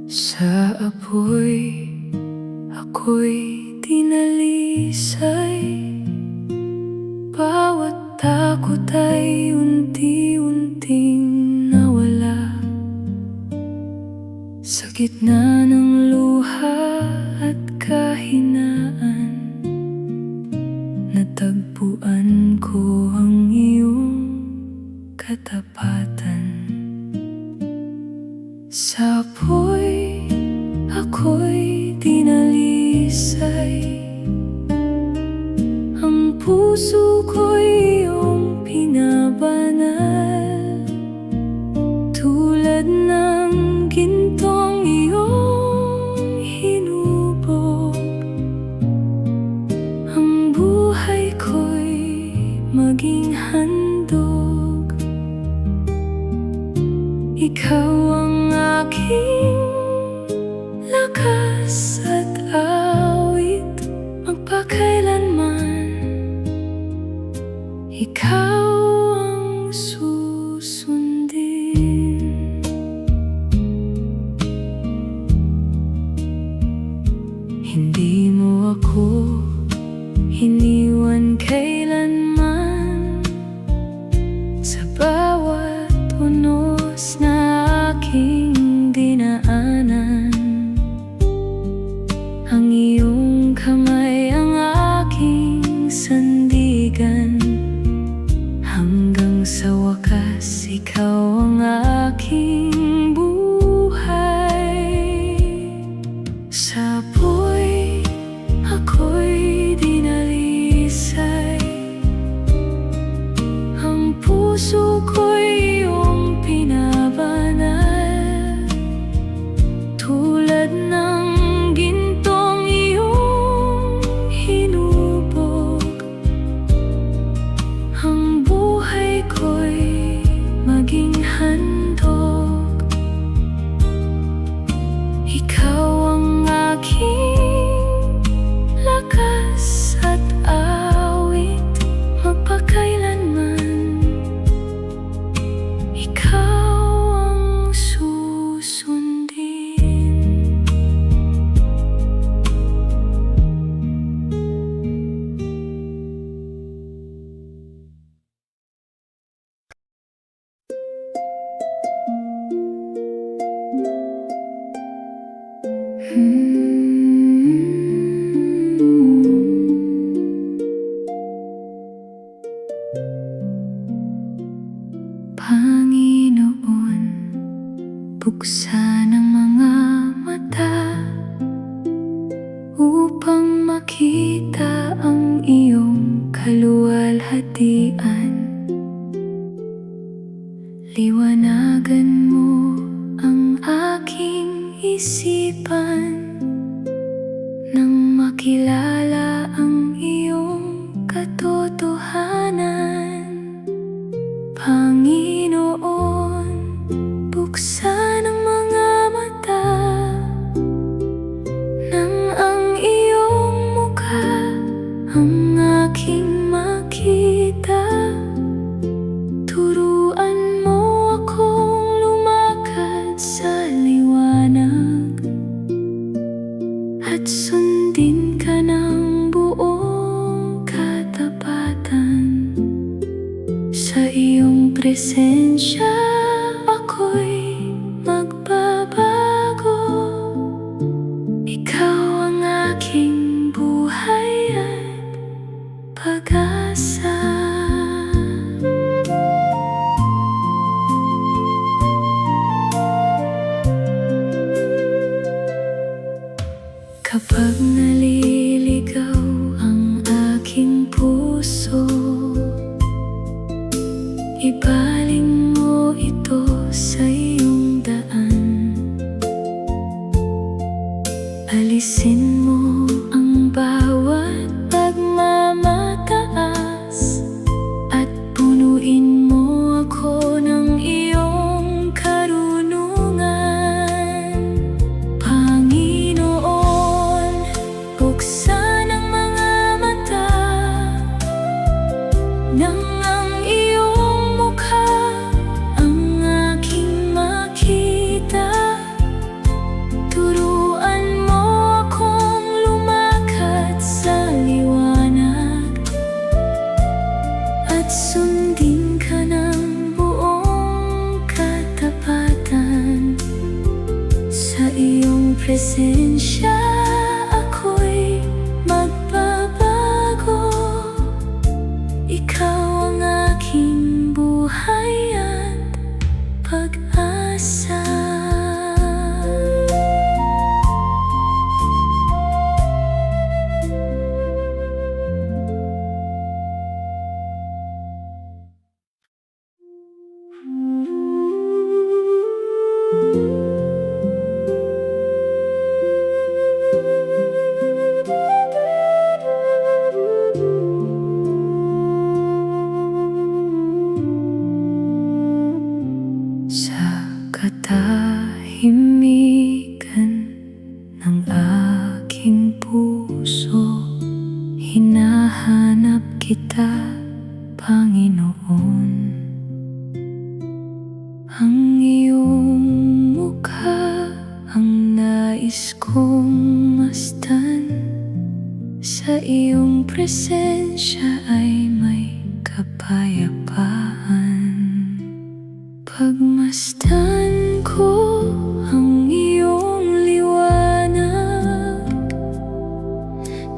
Sa apoy, ako'y dinalisay. Bawat takot ay unti-unting nawala. Sa gitna ng luha at kahinaan, natagpuan ko ang iyong katapatan. Sa apoy, ako'y dinalisay. Ang puso ko'y iyong pinabanal, tulad ng gintong iyong hinubog. Ang buhay ko'y maging handog. Ikaw ang aking lakas at awit magpakailanman. Ikaw ang susundin. Hindi mo ako iniwan kailanman. Sa bawat unos na aking dinaanan, ang iyong kamay ang aking sandigan. Hanggang sa wakas, ikaw ang aking buhay. Sa apoy, ako'y dinalisay. Ang puso ko'y iyong pinabanal, tulad ng gintong iyong hinubog. Ang buhay ko'y maging handog. Ikaw ang aking lakas at awit magpakailanman. Ikaw ang susundin. Panginoon, buksan ang mga mata upang makita ang iyong kaluwalhatian. Liwanagan mo ang aking isipan nang makilala ang iyong katotohanan. Panginoon, buksan ang mga mata nang ang iyong mukha ang aking makita. Turuan mo akong lumakad sa liwanag at sundin ka ng buong katapatan. Sa iyong presensya ako'y magbabago. Ikaw ang aking buhay at pag-asa. Kapag naliligaw ang aking puso, ibaling mo ito sa iyong daan. Alisin mo ang bawat pagmamataas at punuin mo ako ng iyong karunungan. Panginoon, buksan ang mga mata nang ang iyong mukha ang aking makita. iyong presensya ako'y magbabago. Ikaw ang aking buhay at pag-asa. Sa katahimikan ng aking puso, hinahanap kita, Panginoon. Ang iyong mukha ang nais kong masdan. Sa iyong presensya ay may kapayapaan. Pagmasdan ko ang iyong liwanag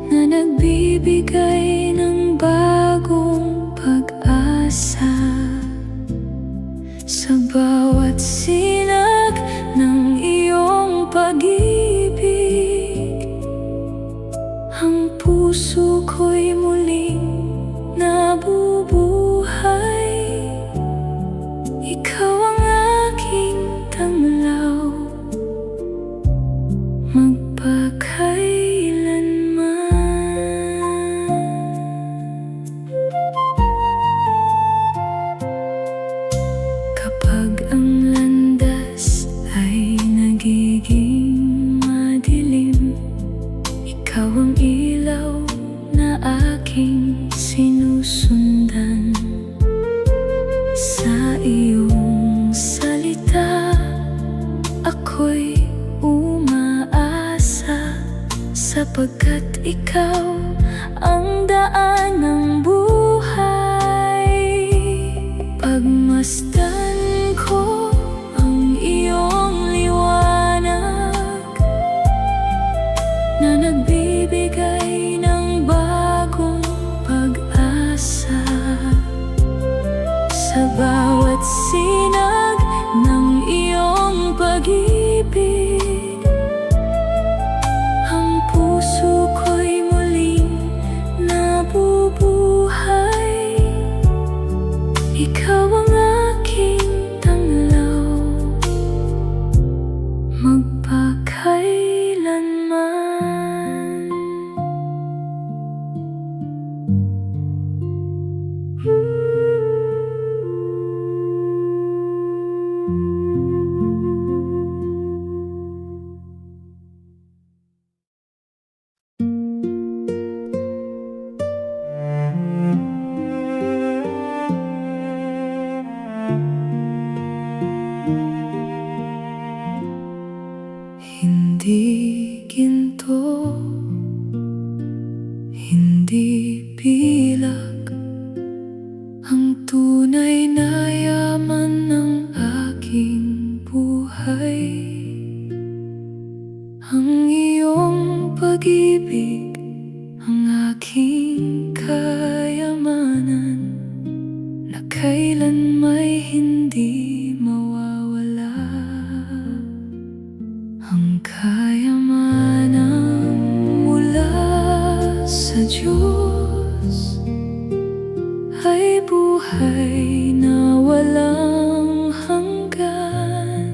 na nagbibigay ng bagong pag-asa. Sa bawat sinag ng iyong pag-ibig, ang puso ko'y muling nabubuhay. Ikaw ang aking tanglaw, magpakailanman. Kapag ang landas ay nagiging madilim, ikaw ang ilaw na aking sinusundan. Sa iyong salita ako'y umaasa, sapagkat ikaw ang daan ng buhay. Pagmasdan ko ang iyong liwanag na nagbibigay ng bagong pag-asa. Sa bawat sinag ng iyong pag-ibig, ang puso ko'y muling nabubuhay. Ikaw ang aking tanglaw, magpakailanman. Hindi ginto, hindi bilag, ang tunay na yaman ng aking buhay. Ang iyong pag-ibig ang aking kayamanan, na kailan may hindi mawawala. Ang kayamanan mula sa Diyos ay buhay na walang hanggan.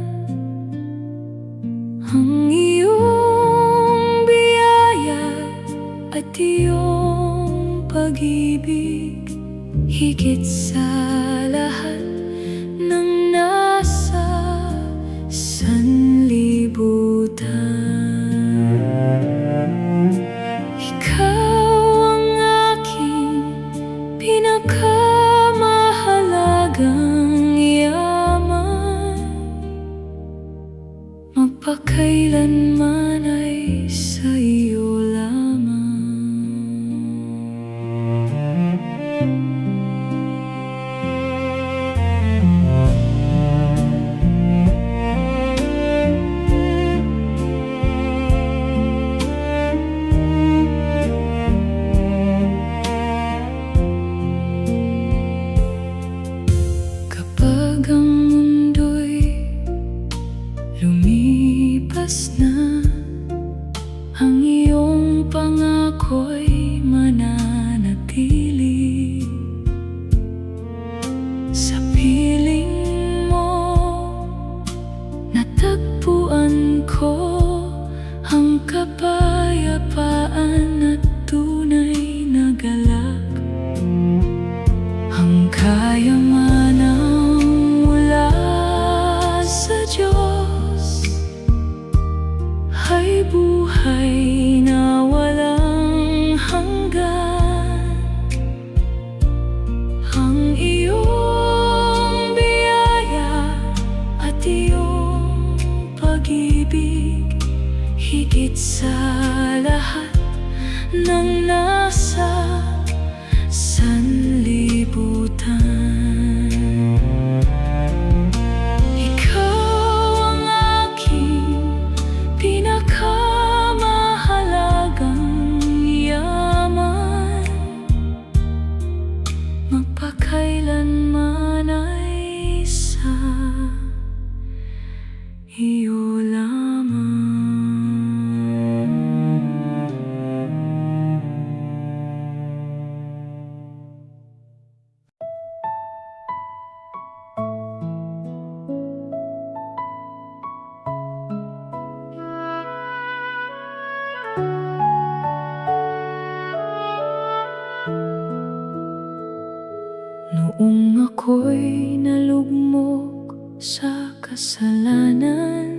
Ang iyong biyaya at iyong pag-ibig, higit sa lahat ng nasa sanlibutan. Ikaw ang aking pinakamahalagang yaman, magpakailanman ay sa iyo lamang. ay buhay na walang hanggan. Ang iyong biyaya at iyong pag-ibig, higit sa lahat ng nasa sanlibutan. Ikaw ang aking pinakamahalagang yaman, magpakailanman ay sa iyo lamang. Noong ako'y nalugmok sa kasalanan,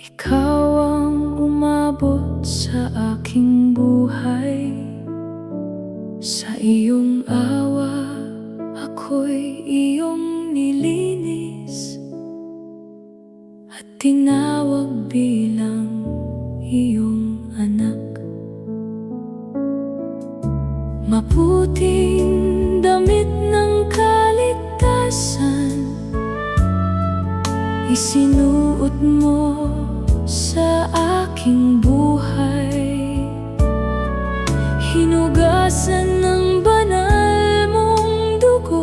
ikaw ang umabot sa aking buhay. Sa iyong awa, ako'y iyong nilinis at tinawag bilang iyong anak. Maputing damit ng kaligtasan isinuot mo sa aking buhay. Hinugasan ng banal mong dugo,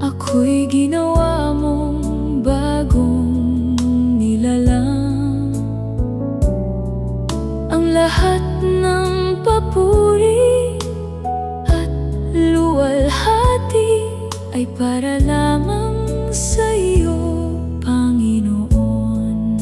ako'y ginawa mong bagong nilalang. Ang lahat ng papuri at luwalhati ay para lamang sa iyo, Panginoon.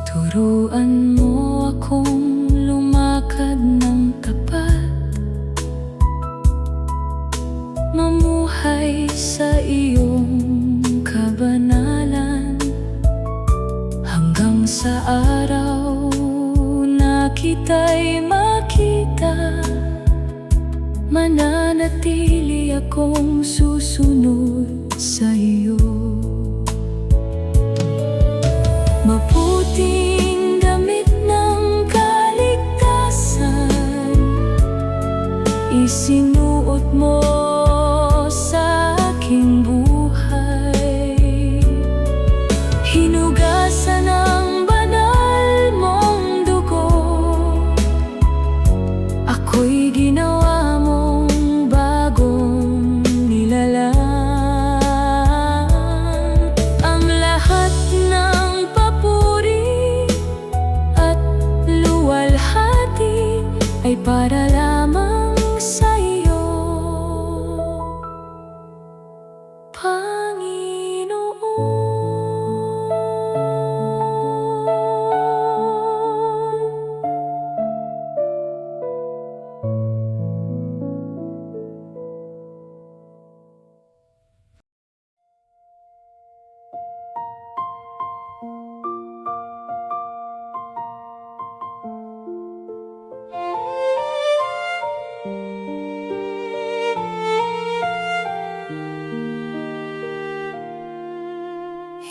Turuan mo akong lumakad ng tapat, mamuhay sa iyong kabanalan, hanggang sa araw na kita'y makita. Mananatili akong susunod sa iyo. Maputing damit ng kaligtasan isinuot mo sa aking buhay. Hinugasan ng banal mong dugo, ako'y ginawa mong bagong nilalang. Ang lahat ng papuri at luwalhati ay para lamang sa iyo, Panginoon.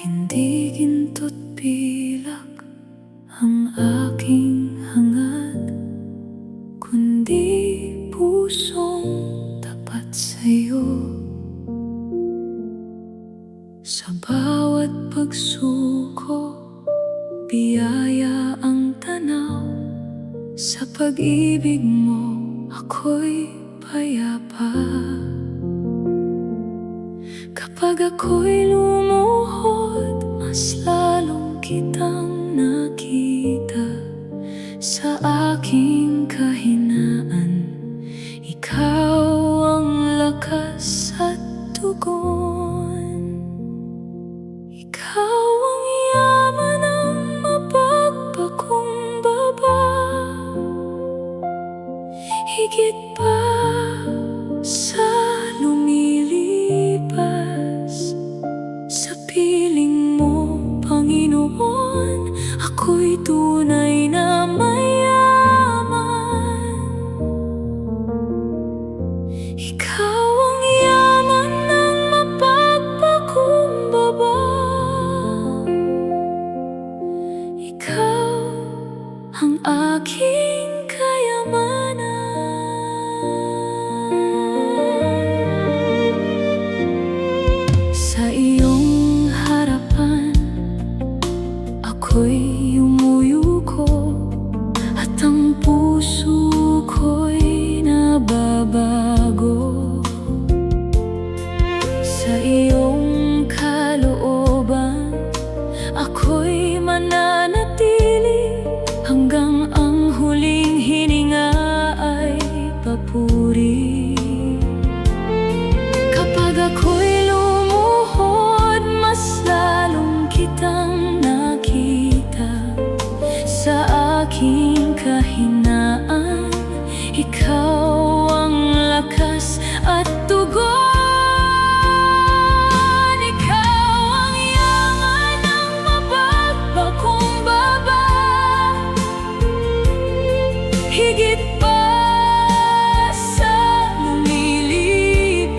Hindi ginto't pilak ang aking hangad, kundi pusong tapat sa'yo. Sa bawat pagsuko, biyaya ang tanaw. Sa pag-ibig mo, ako'y payapa. Kapag ako'y lumuhod, mas lalong kitang nakita. Sa aking kahinaan, ikaw ang lakas at tugon. Ikaw ang aking kayamanan. Sa iyong harapan, ako'y umuyuko at ang puso ko'y nababago. Sa iyong kalooban, ako'y mananatili hanggang ang huling hininga ay papuri. Kapag ako'y lumuhod, mas lalong kitang nakita. Sa aking kahinaan, ikaw ang lakas at tugon. Higit pa sa lumilipas,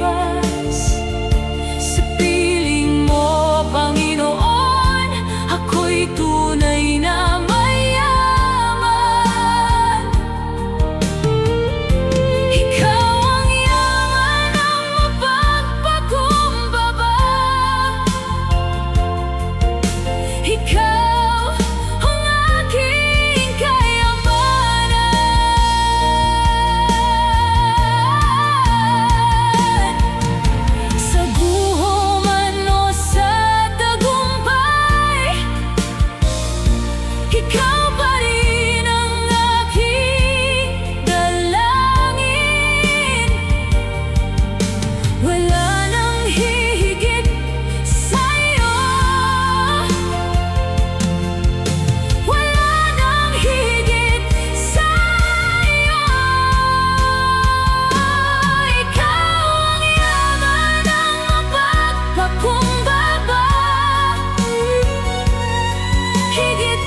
sa piling mo, Panginoon, ako'y tunay na mayaman. Ikaw ang yaman ng mapagpakumbaba. Ikaw ang aking ikaw pa rin ang aking dalangin. Wala nang hihigit sa'yo. Wala nang hihigit sa'yo. Ikaw ang yaman ng mapagpakumbaba. Higit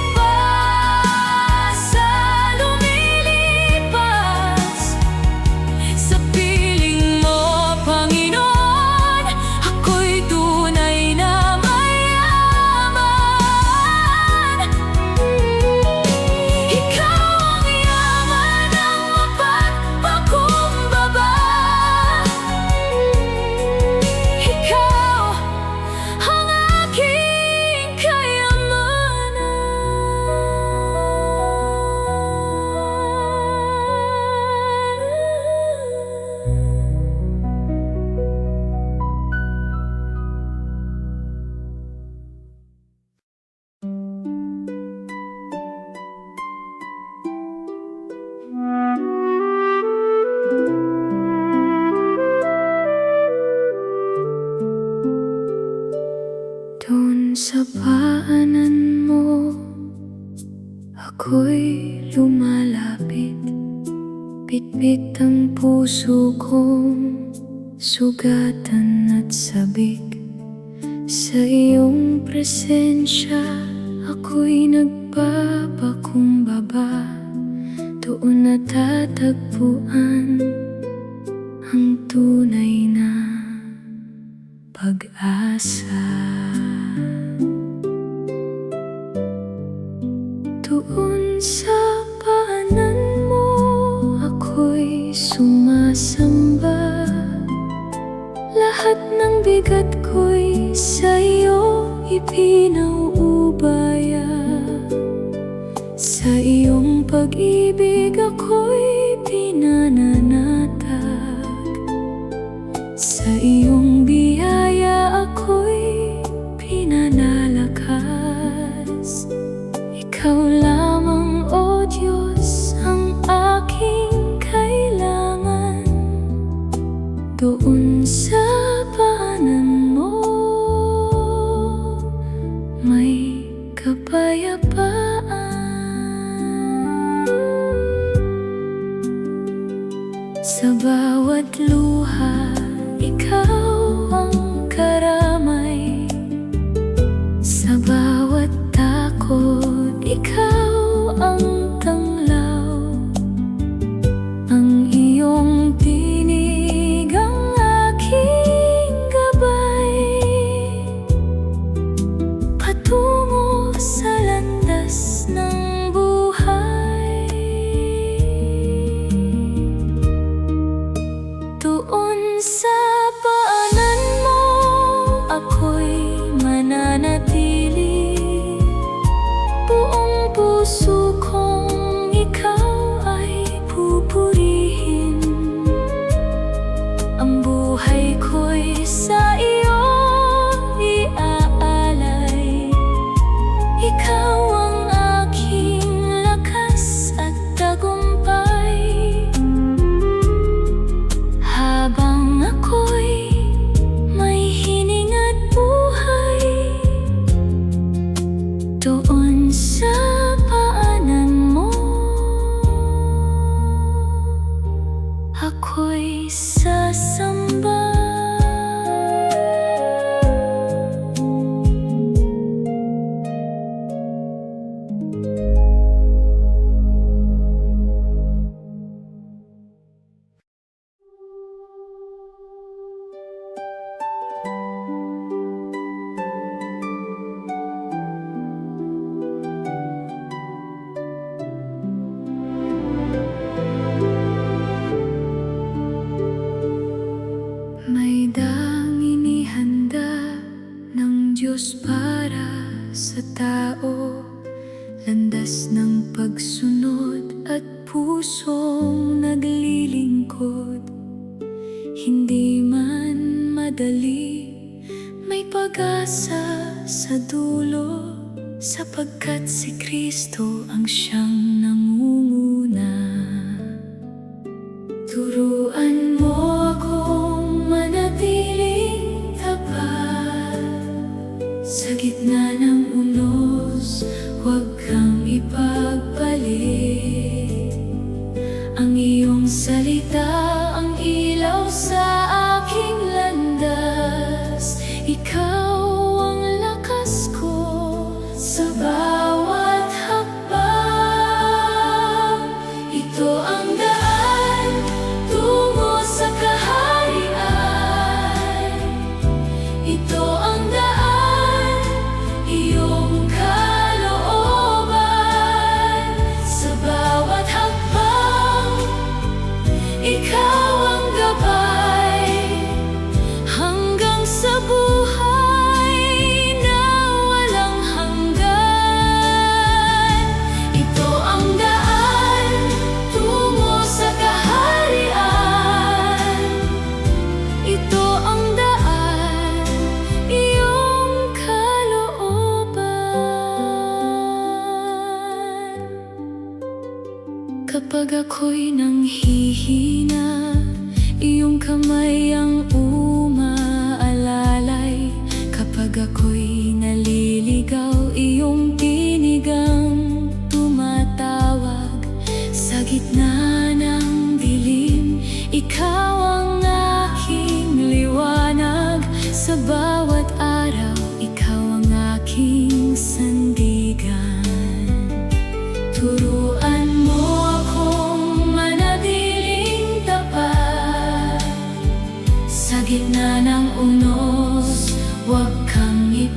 doon sa paanan mo, ako'y lumalapit. Bitbit ang puso kong sugatan at sabik. Sa iyong presensya, ako'y nagpapakumbaba. Doon natatagpuan ang tunay na pag-asa. Doon sa paanan mo, ako'y sumasamba. Lahat ng bigat ko'y sa'yo ipinauubaya. Sa iyong pag-ibig ako'y pinananatag. Sa iyong biyaya ako'y pinanalakas. Ikaw lamang, O Diyos, ang aking kailangan. Doon sa paanan mo, may kapayapaan. Sa bawat luha, ikaw ang karamay. Sa bawat takot, ikaw ang tanglaw. Ang iyong tinig ang aking gabay, patungo sa landas ng buhay. sa tao, landas ng pagsunod at pusong naglilingkod. Hindi man madali, may pag-asa sa dulo, sapagkat si Kristo ang siyang nangunguna. Turuan mo akong manatiling tapat sa gitna ng unos, huwag kang ipagpalit. Ang iyong salita ang ilaw sa aking landas, ikaw ang lakas ko sa bawat hakbang. Ito ang daan tungo sa kaharian, ito ang daan, iyong kalooban. Sa bawat hakbang, ikaw ang gabay, hanggang sa buhay na walang hanggan. Ito ang daan tungo sa kaharian, ito ang daan, iyong kalooban. Kapag ako'y nanghihina, iyong kamay ang umaalalay. Kapag ako'y naliligaw, iyong tinig ang tumatawag. Sa gitna ng dilim, ikaw ang aking liwanag. Sa bawat araw, ikaw ang aking sandigan. Turuan mo akong manatiling tapat sa gitna ng unos, huwag kang ipagpalit.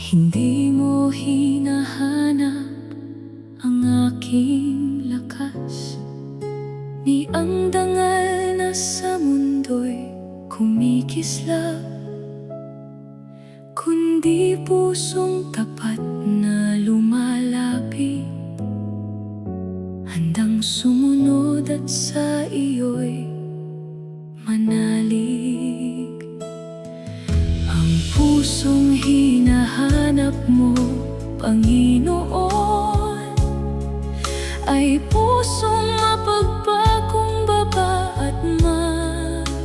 Hindi mo hinahanap ang aking lakas, ni ang dangal na sa mundo'y kumikislap, kundi pusong tapat na lumalapit, handang sumunod at sa iyo'y manalig. Ang pusong hinahanap mo, Panginoon, ay pusong mapagpakong baba at masunurin,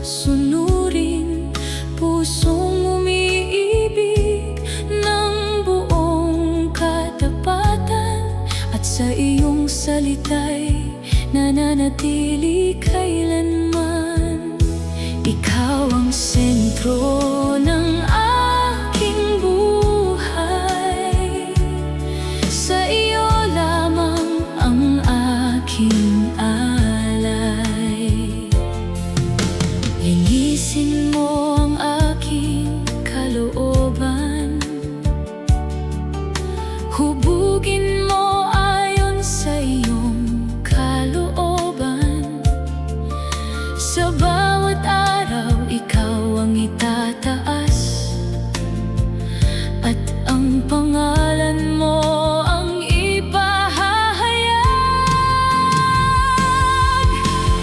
pusong umiibig ng buong katapatan, at sa iyong salita'y nananatili kailanman. Ikaw ang sentro ng aking buhay, sa iyo lamang ang aking alay. Linisin mo ang aking kalooban, hubugin mo ayon sa iyong kalooban. Sa bawat araw ikaw ang itataas, at ang pangalan mo ang ipahahayag.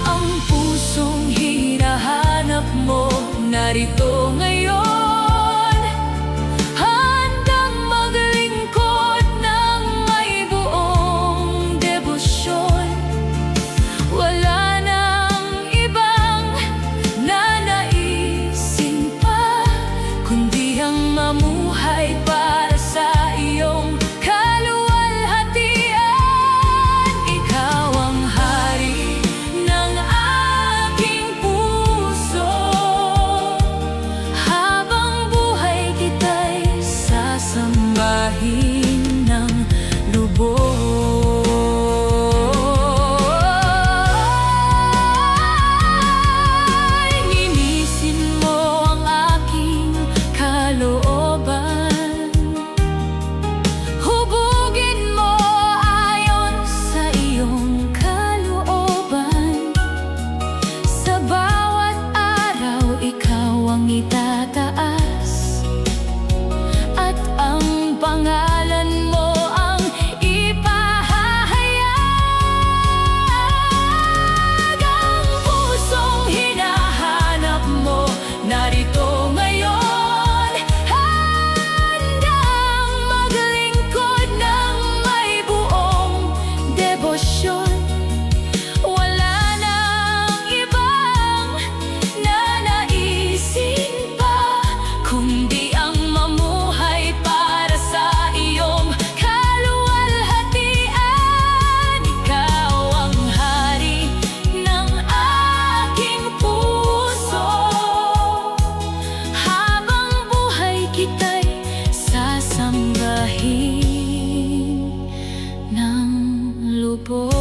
Ang pusong hinahanap mo narito ngayon, handang maglingkod ng may buong debosyon. Wala nang ibang nanaisin pa, kundi ang mamuhay para sa iyong kaluwalhatian. Ikaw ang hari ng aking puso, habang buhay kita'y sasambahin ng lubos. Linisin mo ang aking kalooban, hubugin mo ayon sa iyong kalooban. Sa bawat araw ikaw ang itataas, at ang pangalan mo ang ipahahayag. Ang pusong hinahanap mo narito ngayon, handang maglingkod ng may buong debosyon. Wala nang ibang nanaisin pa, kundi ang mamuhay para sa iyong kaluwalhatian. Ikaw ang hari ng aking puso, habang buhay kita'y sasambahin ng lubos.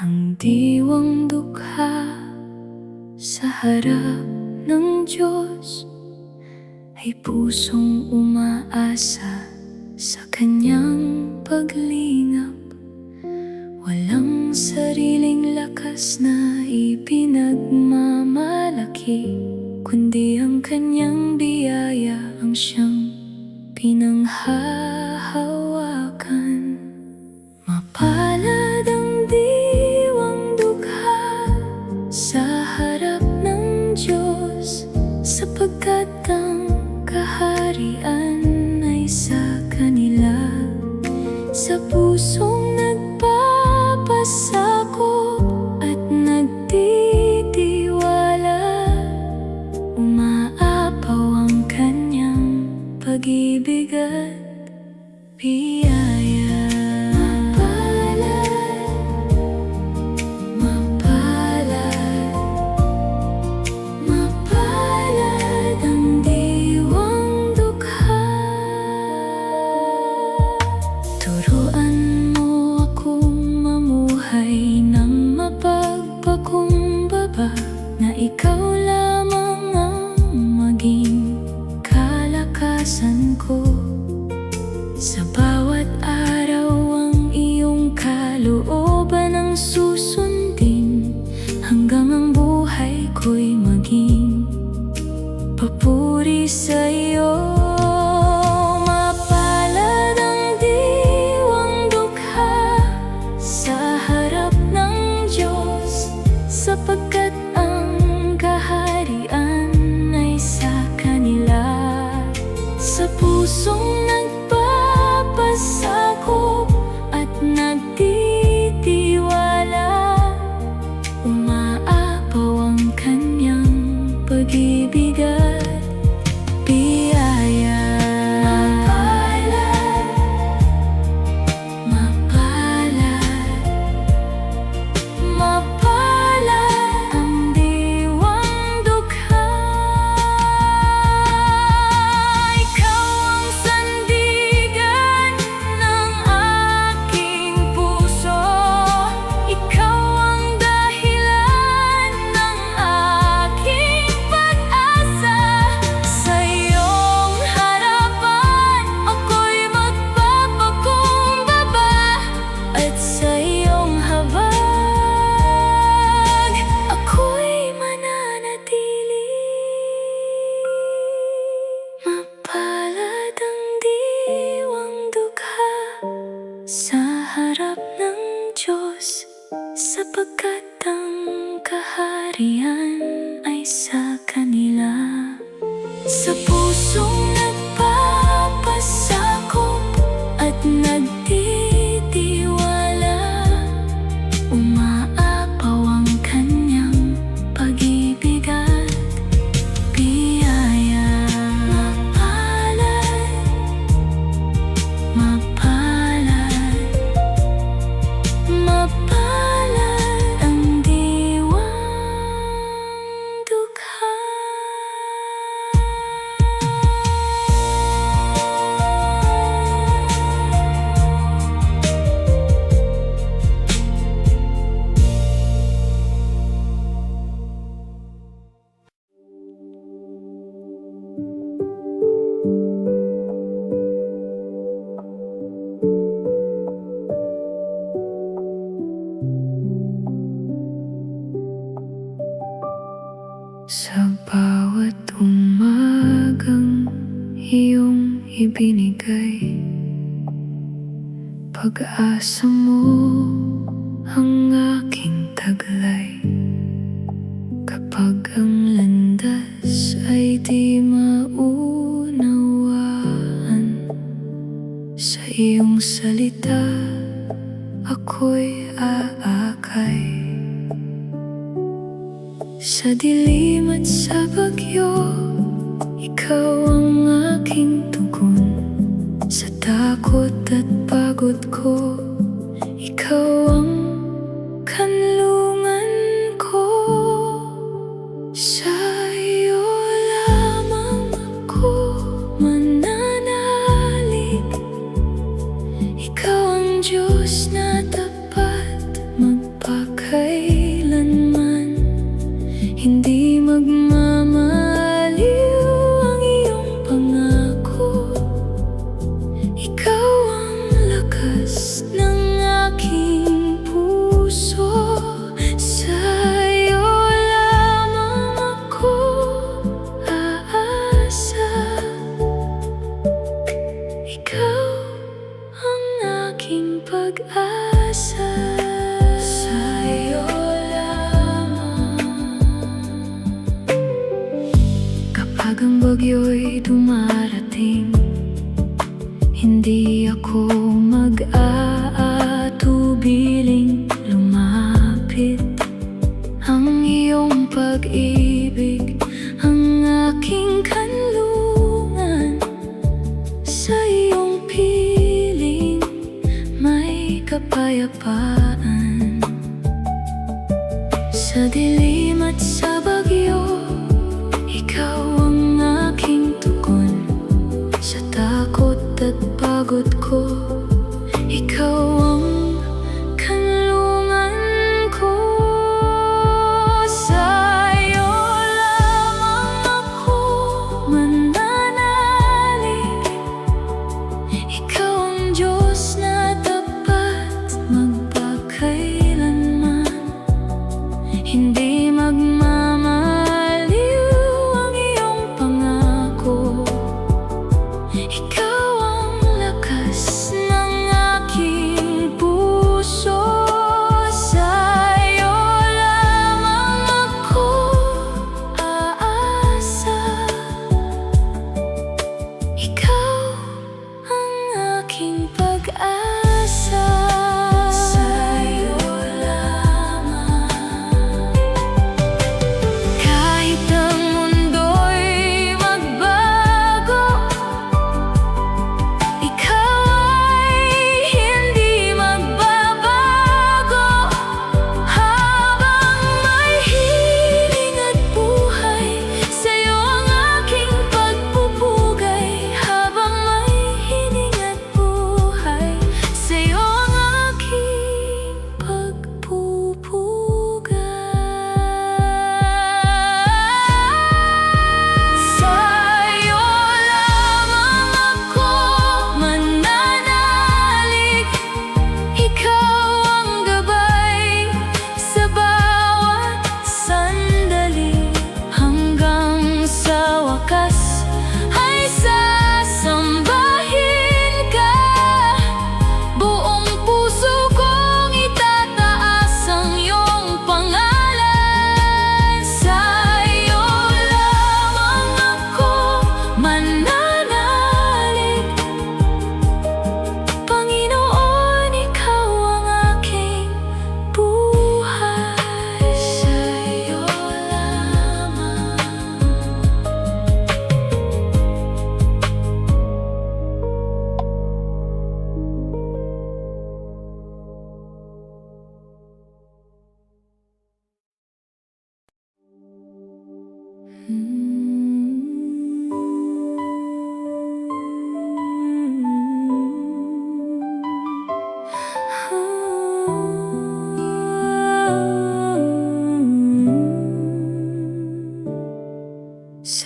Ang diwang dukha sa harap ng Diyos ay pusong umaasa sa kanyang paglingap. Walang sariling lakas na ipinagmamalaki, kundi ang kanyang biyaya ang siyang pinanghahawakan. Mapalad ang diwang dukha sa harap ng Diyos, sapagkat ang kaharian ay sa kanila. Sa pusong nagpapasakop at nagtitiwala, umaapaw ang kanyang pag-ibig at biyaya. Mapalad kitang susundin hanggang ang buhay ko'y maging papuri sa'yo. Mapalad ang diwang dukha sa harap ng Diyos, sapagkat ang kaharian ay sa kanila. Sa pusong nagpapasakop at nagtitiwala, umaapaw ang kanyang pag-ibig at biyaya. Mapalad, mapalad, mapalad ang diwang dukha. Ikaw ang sandigan ng aking puso, ikaw ang dahilan ng aking pag-asa. Sa iyong harapan ako'y magpapakumbaba, at sa iyong habag ako'y mananatili. Mapalad ang diwang dukha sa harap ng Diyos, sapagkat ang kaharian ay sa kanila. Sa pusong nagpapasakop at nagtitiwala, umaapaw ang kanyang pag-ibig at biyaya. Mapalad, mapalad, mapalad ang diwang dukha. Sa bawat umagang iyong ibinigay, pag-asa mo ang aking taglay. Kapag ang landas ay di maunawaan, sa iyong salita ako'y aakay. Sa dilim at sa bagyo, ikaw ang aking tugon. Sa takot at pagod ko, ikaw ang kanlungan ko. Sa iyo lamang ako mananalig, ikaw ang Diyos na tapat magpakailanman. Hindi magmamaliw ang iyong pangako, ikaw ang lakas ng aking puso. Sa iyo lamang ako aasa, ikaw ang aking pag-asa. Sa iyo kapag ang bagyo'y dumarating, hindi ako mag-aatubiling lumapit. Ang iyong pag-ibig ang aking kanlungan. Sa iyong piling may kapayapaan. Sa dilim at sa bagyo, ikaw ang aking tugon. Sa takot at pagod ko, ikaw ang kanlungan ko. Sa iyo lamang ako mananalig, ikaw ang Diyos na tapat magpakailanman.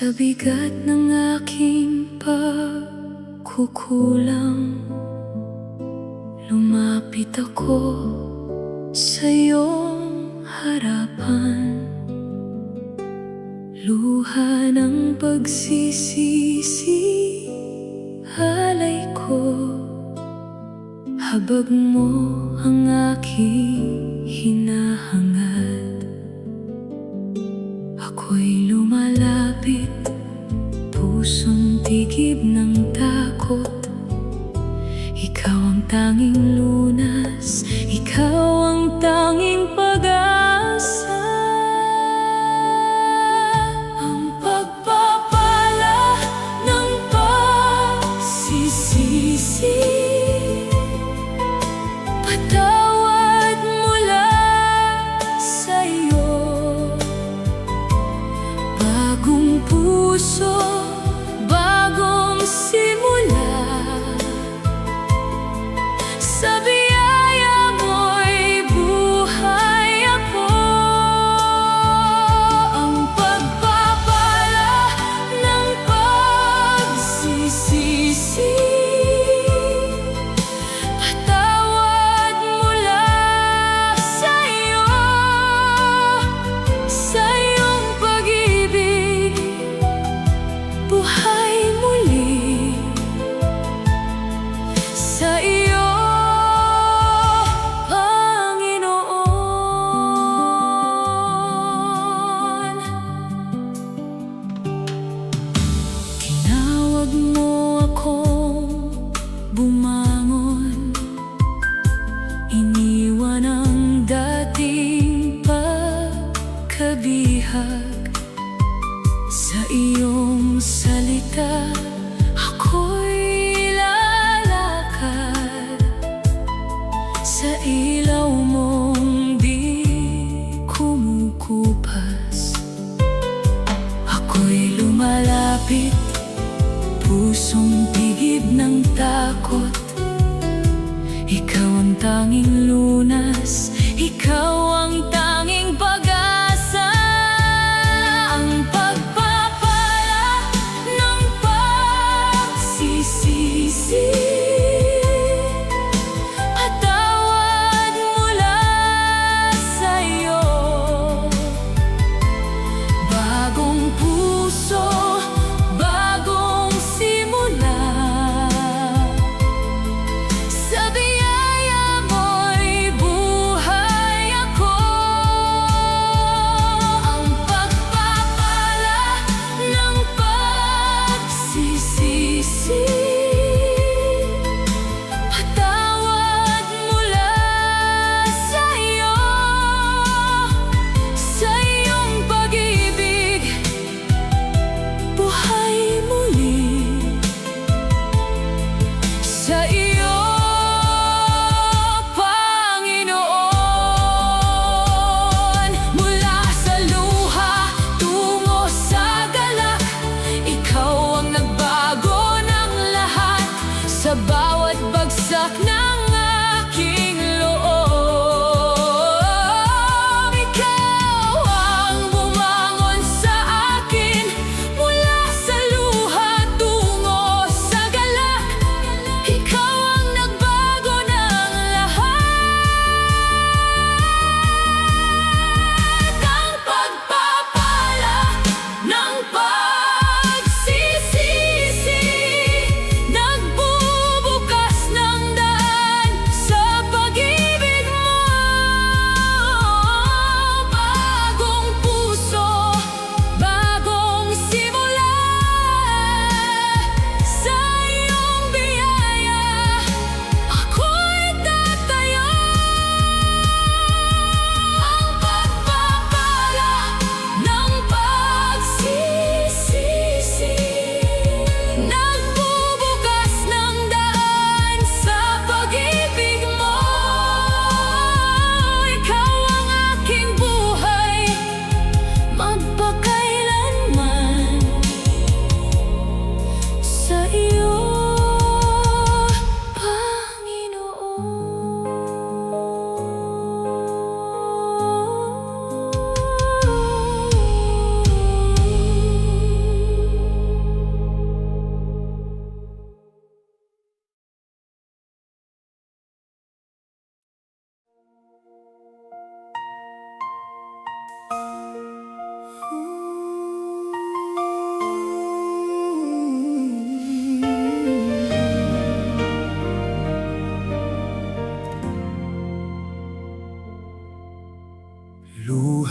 Sa bigat ng aking pagkukulang, lumapit ako sa iyong harapan. Luha ng pagsisisi, halay ko, habag mo ang aking hinahangad. Ako'y lumalapit, pusong tigib ng takot. Ikaw ang tanging lunas, ikaw ang tanging pag-asa. Ang pagpapala ng pagsisisi, patawad mo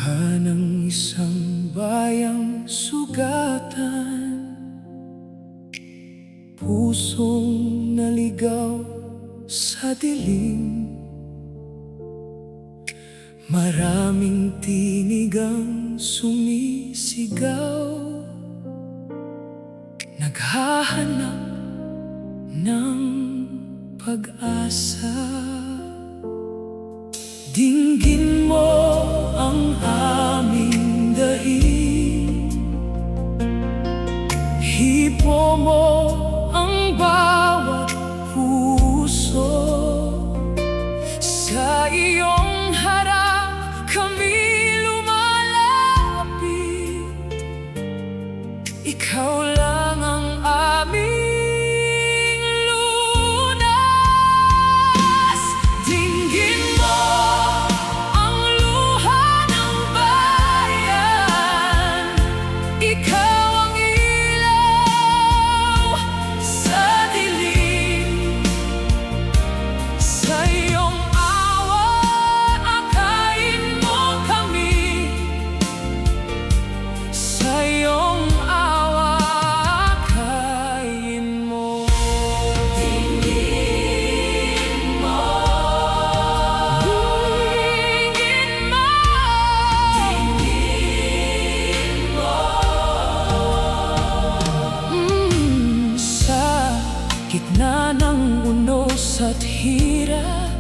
Luha ng isang bayang sugatan, pusong naligaw sa dilim. Maraming tinig ang sumisigaw, naghahanap ng pag-asa. Dinggin mo ang aming daig, hipo mo ang bawat puso. Sa iyong harap kami lumalapit, ikaw lang ang aming lunas. Dinggin mo ang luha ng bayan, ikaw ang ilaw sa dilim. Sa iyong awa, akayin mo kami. Sa iyong awa, akayin mo. Dinggin mo, dinggin mo, dinggin mo. Sa gitna ng unos at hirap,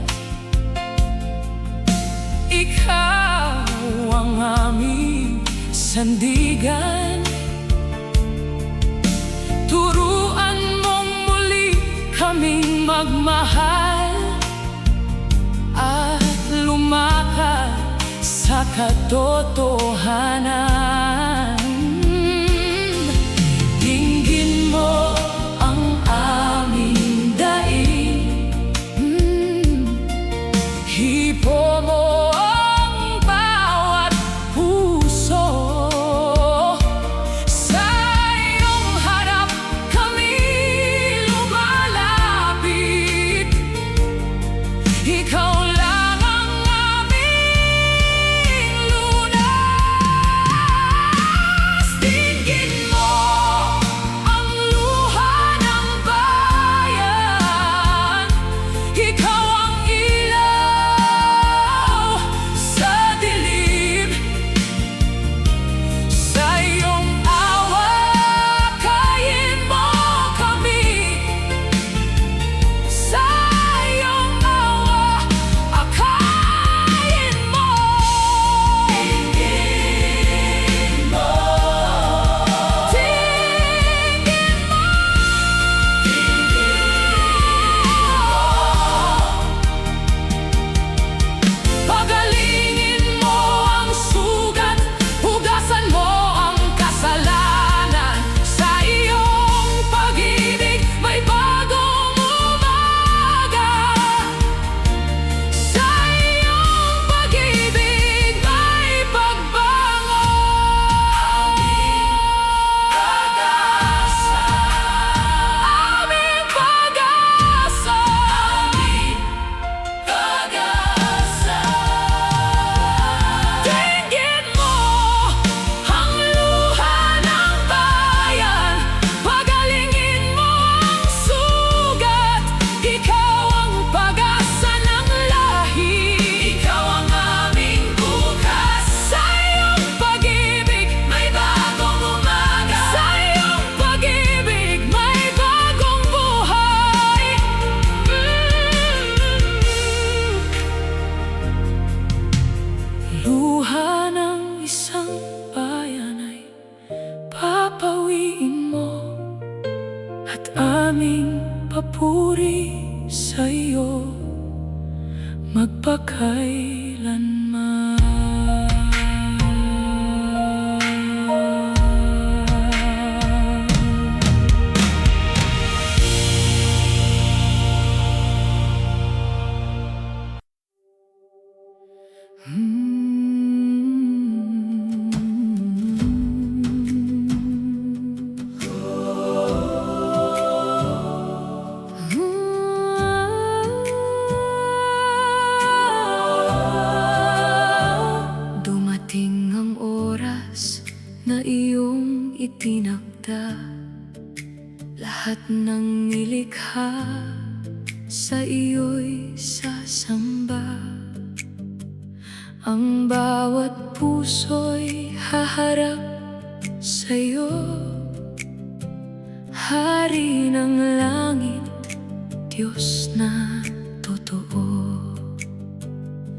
ikaw ang aming sandigan. Turuan mong muli kaming magmahal at lumakad sa katotohanan. Dinggin mo ang aming daig, hipo mo ang bawat puso. Sa iyong harap kami lumalapit, ikaw lang ang aming lunas. Dinggin mo ang luha ng bayan, ikaw ang ilaw sa dilim. Sa iyong awa, akayin mo kami. Sa iyong awa, akayin mo. Dinggin mo, dinggin mo, pagalingin mo ang sugat, hugasan mo ang kasalanan. Sa iyong pag-ibig may bagong umaga. Sa iyong pag-ibig may pagbangon. Aming pag-asa, aming pag-asa. Dinggin mo ang luha ng bayan, pagalingin mo ang sugat. Ikaw ang pag-asa ng lahi, ikaw ang aming bukas. Sa iyong pag-ibig may bagong umaga. Sa iyong pag-ibig may bagong buhay. Luha ng isang bayan ay papawiin mo, at aming papuri sa iyo magpakailanman. Dumating itinakda. Lahat ng nilikha sa iyo'y sasamba. Ang bawat puso'y haharap sa'yo, Hari ng langit, Diyos na totoo.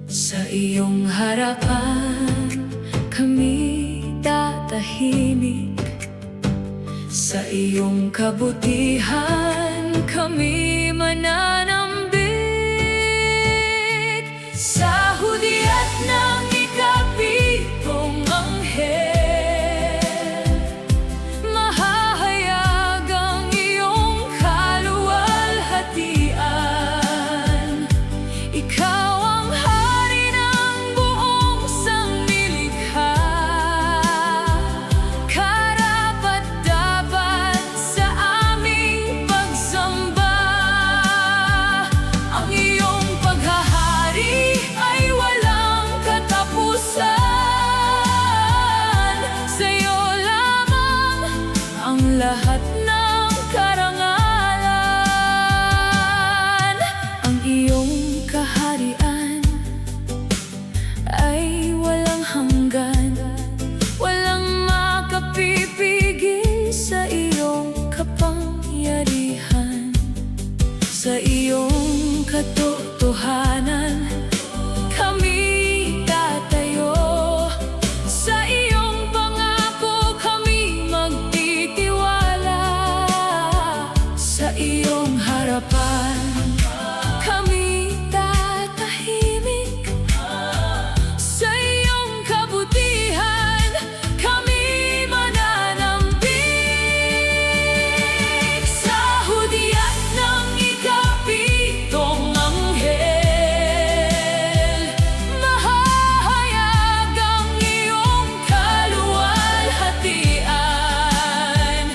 Sa iyong harapan kami tatahimik, sa iyong kabutihan kami mananambik. Sa hudyat ng ikapitong anghel, mahahayag ang iyong kaluwalhatian. Ikaw ang hari ng buong sangnilikha, karapat-dapat sa aming pagsamba. Ang iyong paghahari ay walang katapusan. Sa'yo lamang ang lahat ng karangalan. Ang iyong kaharian ay walang hanggan, walang makapipigil sa iyong kapangyarihan. Sa iyong katotohanan kami tatayo, sa iyong pangako kami magtitiwala. Sa iyong harapan kami tatahimik, sa iyong kabutihan kami mananambik. Sa hudyat ng ikapitong anghel, mahahayag ang iyong kaluwalhatian.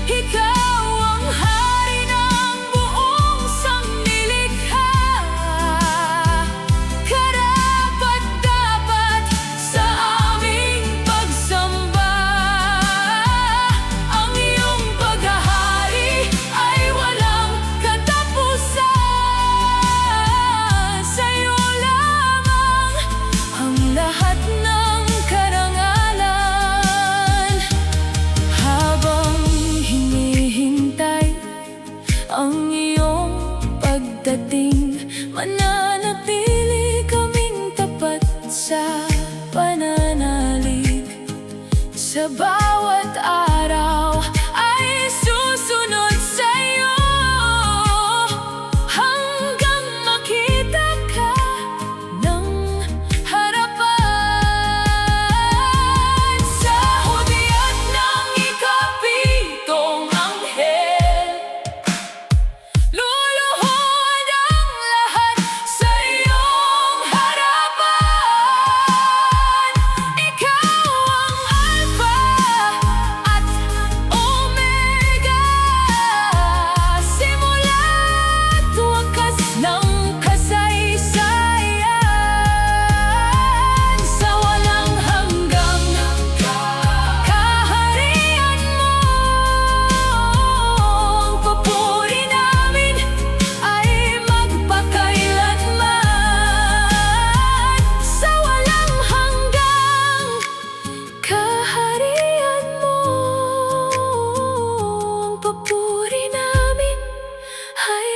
Ikaw ang hari ng buong sangnilikha, karapat-dapat sa aming pagsamba. Ang iyong paghahari ay walang katapusan. Sa'yo lamang ang lahat ng karangalan. Habang hinihintay ang iyong pagdating, mananatili kaming tapat sa pananalig. Sa bawat araw ay susunod sa'yo, hanggang makita ka ng harapan. Sa hudyat ng ikapitong anghel, luluhod ang lahat sa iyong harapan. Ikaw ang Alpha at Omega, simula't wakas ng kasaysayan. Sa walang hanggang kaharian mo, ang papuri namin ay magpakailanman. Sa walang hanggang kaharian mo, ang papuri namin ay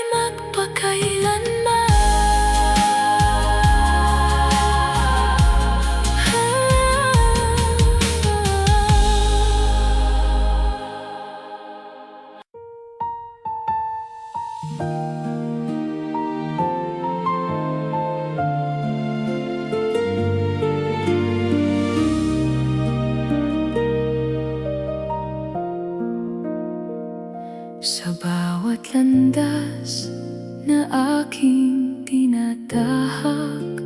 sa bawat landas na aking tinatahak,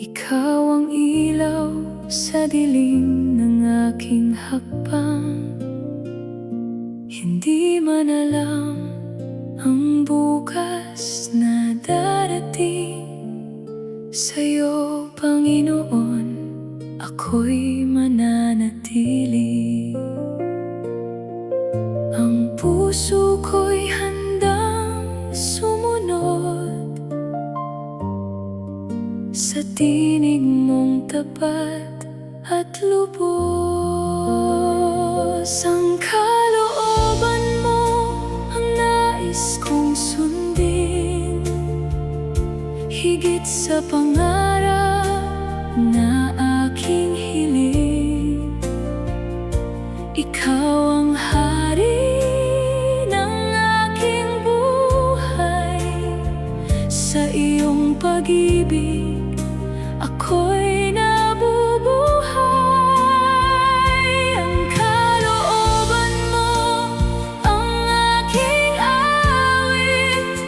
ikaw ang ilaw sa dilim ng aking hakbang. Hindi man alam ang bukas na darating, sa'yo, Panginoon, ako'y mananatili. puso ko'y handang sumunod sa tinig mong tapat at lubos. Ang kalooban mo ang nais kong sundin, higit sa pangarap na aking hiling. Ikaw ang hari ng aking buhay, sa iyong pag-ibig ako'y nabubuhay. Ang kalooban mo ang aking awit,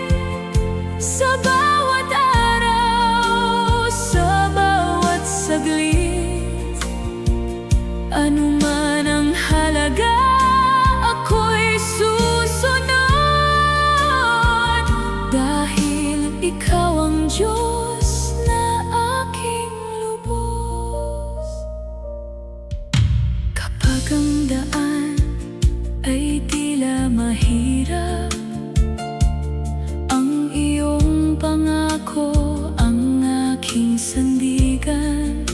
sa bawat araw, sa bawat saglit. Ano man ang halaga, ako'y susunod, dahil ikaw ang Diyos na aking lubos. Kapag ang daan ay tila mahirap, ang iyong pangako ang aking sandigan.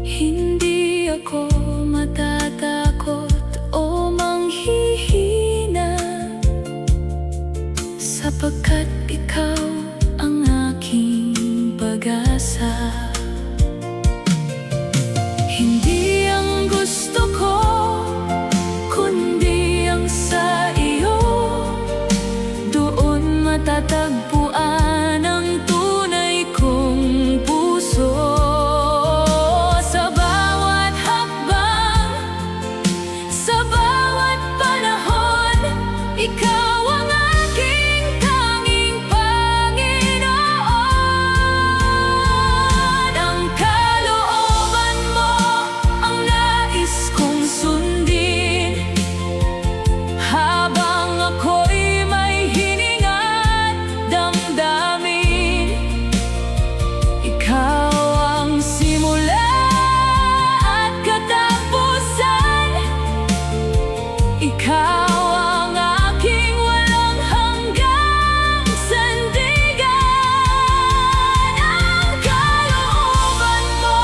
Hindi ako matatakot o manghihina, sapagkat ikaw ang aking pag-asa. Hindi ang gusto ko, kundi ang sa iyo, doon matatagpuan ang tunay kong puso. Sa bawat hakbang, sa bawat panahon, ikaw ang aking tanging Panginoon. Ang kalooban mo ang nais kong sundin, habang ako'y may hininga't damdamin. Ikaw ang simula at katapusan, ikaw ang aking walang hanggang sandigan. Ang kalooban mo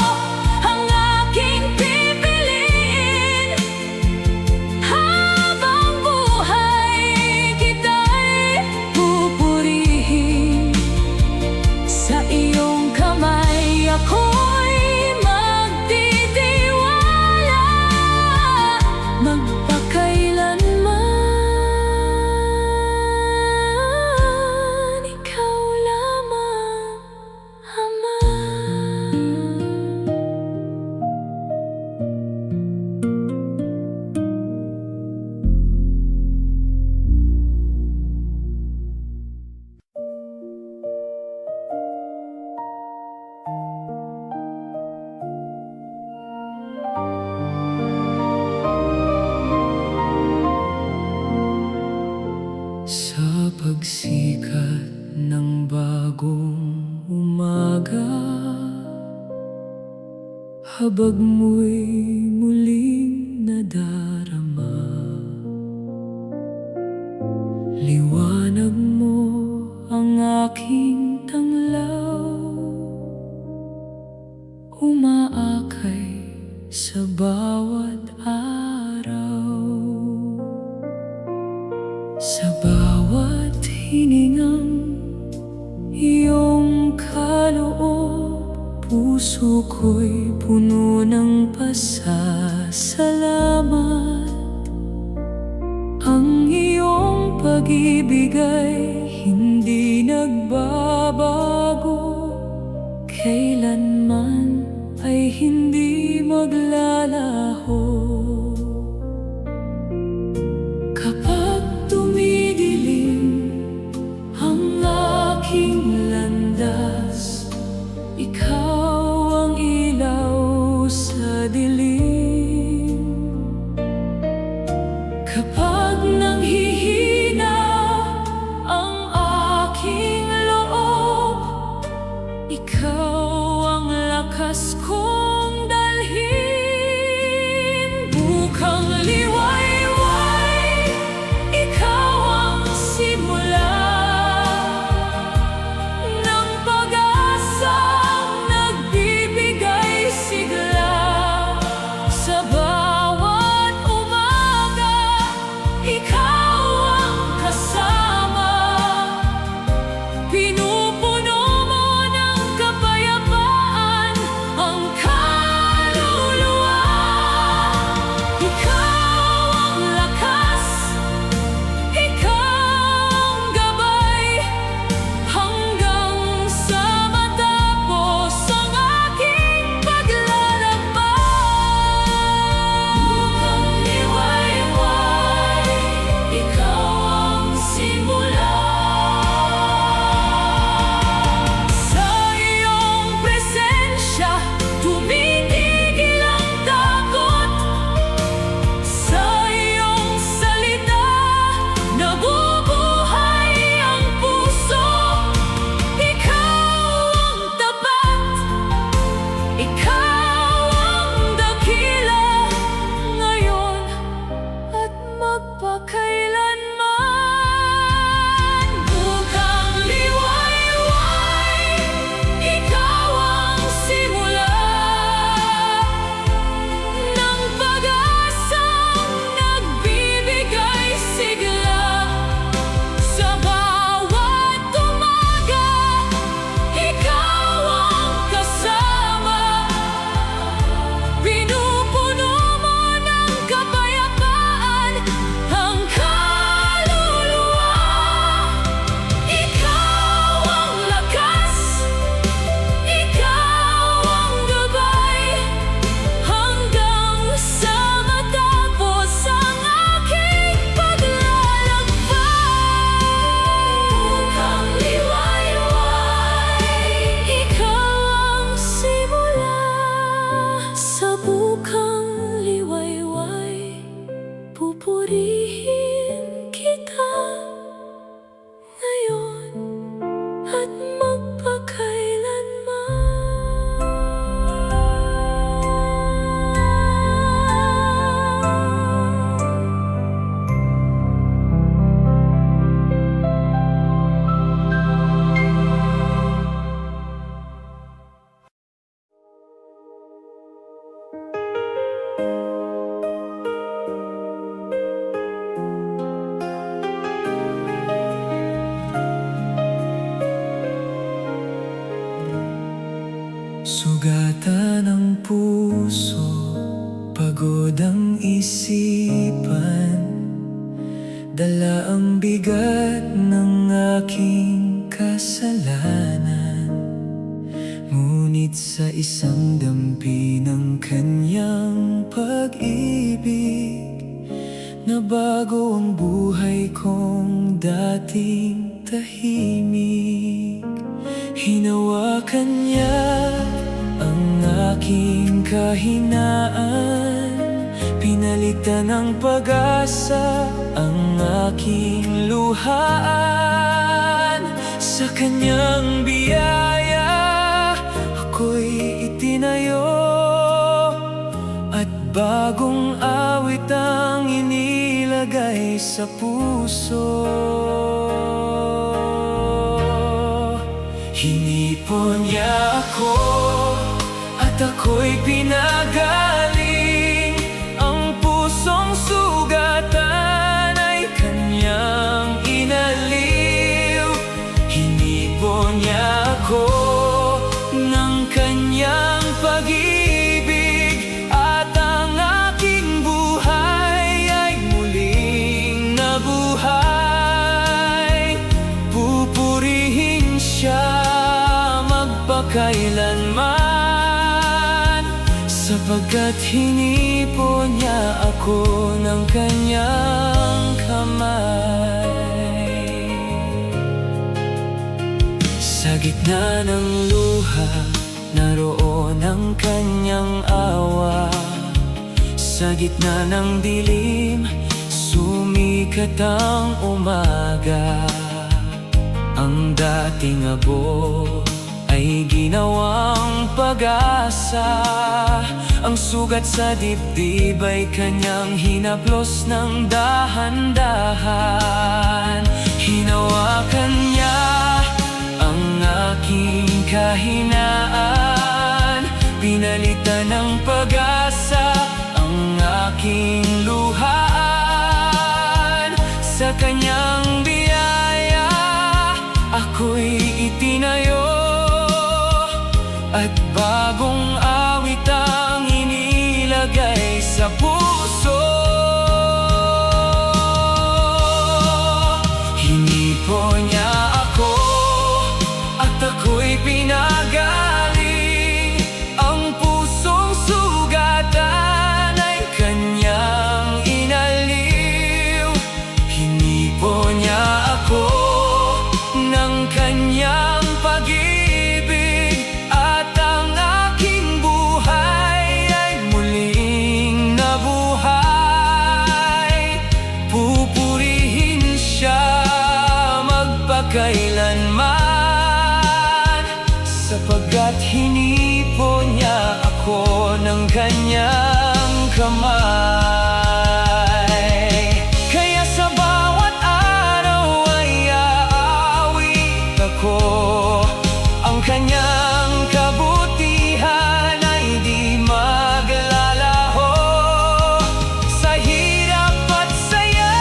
ang aking pipiliin, habang buhay kita'y pupurihin. Sa iyong kamay ako'y magtitiwala, magpakailanman. Ikaw lamang, Ama. Sa pagsikat ng bagong umaga, habag mo'y muling nadarama, liwanag mo ang aking tanglaw, umaakay sa bawat araw. Sa bawat hiningang iyong kaloob, puso ko'y puno ng pasasalamat. Ang iyong pag-ibig ay hindi nagbabago, kailanman ay hindi maglalaho. Kapag dumidilim ang aking landas, ikaw ang ilaw sa dilim. Kapag nanghihina ang aking loob, ikaw ang lakas kong dalhin. Bukang liwayway, Ikaw ang dakila ngayon at magpakailanman. Bukang liwayway, ikaw ang simula ng pag-asang nagbibigay sigla. Sa bawat umaga, ikaw ang kasama. Pinupuno mo ng kapayapaan ang kaluluwa. Ikaw ang lakas, ikaw ang gabay, hanggang sa matapos ang aking paglalakbay. Bukang liwayway, ikaw ang simula. Sa bukang liwayway, pupurihin kita ngayon at magpakailanman. Sugatan ang puso, pagod ang isipan, dala ang bigat ng aking kasalanan. Ngunit sa isang dampi ng kanyang pag-ibig, nabago ang buhay kong dating tahimik. Hinawakan niya ang aking kahinaan, pinalitan ng pag-asa ang aking luhaan. Sa kanyang biyaya, ako'y itinayo, at bagong awit ang inilagay sa puso. Hinipon niya ako at ako'y pinagaling. Ang pusong sugatan ay kanyang inaliw. Hinipon niya ako ng kanyang pag-ibig, at ang aking buhay ay muling nabuhay. Pupurihin siya magpakailanman, sapagkat hinipon niya ako ng kanyang kamay. Sa gitna ng luha, naroon ang kanyang awa. Sa gitna ng dilim, sumikat ang umaga. Ang dating abo ay ginawang pag-asa. Ang sugat sa dibdib ay kanyang hinaplos ng dahan-dahan. Hinawakan niya ang aking kahinaan, pinalitan ng pag-asa ang aking luhaan. Sa kanyang biyaya, ako'y itinayo, at bagong awit ang inilagay sa puso. Hinipon niya ako at ako'y pinagaling. Ang pusong sugatan ay kanyang inaliw. Hinipon niya ako ng kanyang pag-ibig, at ang aking buhay ay muling nabuhay. Pupurihin siya magpakailanman, sapagkat hinipon niya kanyang kamay. Kaya sa bawat araw ay aawit ako, ang kanyang kabutihan ay di maglalaho. Sa hirap at saya,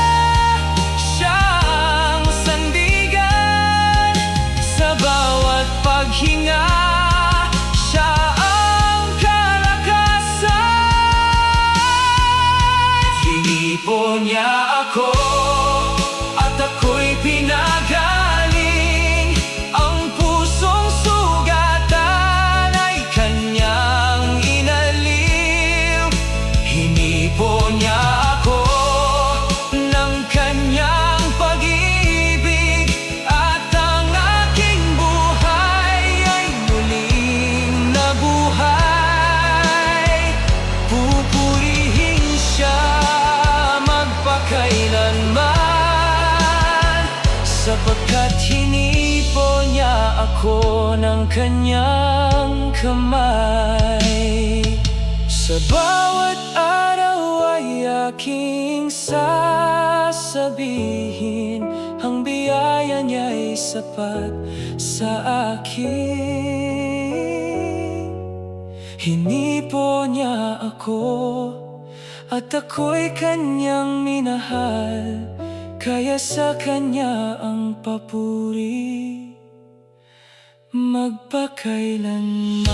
siya ang sandigan. Sa bawat paghinga, siya ang kalakasan. Hinipon niya ako at ako'y pinagaling. Ang pusong sugatan ay kanyang inaliw. Hinipon niya ako ng kanyang pag-ibig, at ang aking buhay ay muling nabuhay. Pupurihin siya magpakailanman, sapagkat hinipon niya ako ng kanyang kamay. Sa bawat araw ay aking sasabihin, ang biyaya niya ay sapat sa akin. Hinipon niya ako at ako'y kanyang minahal, kaya sa kanya ang papuri magpakailanman.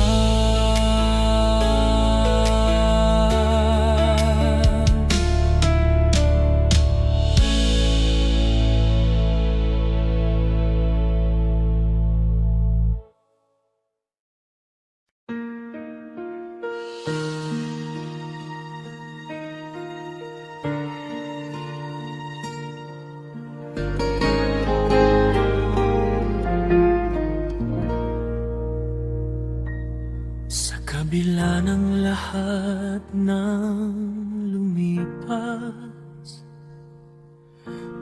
Sa kabila ng lahat ng lumipas,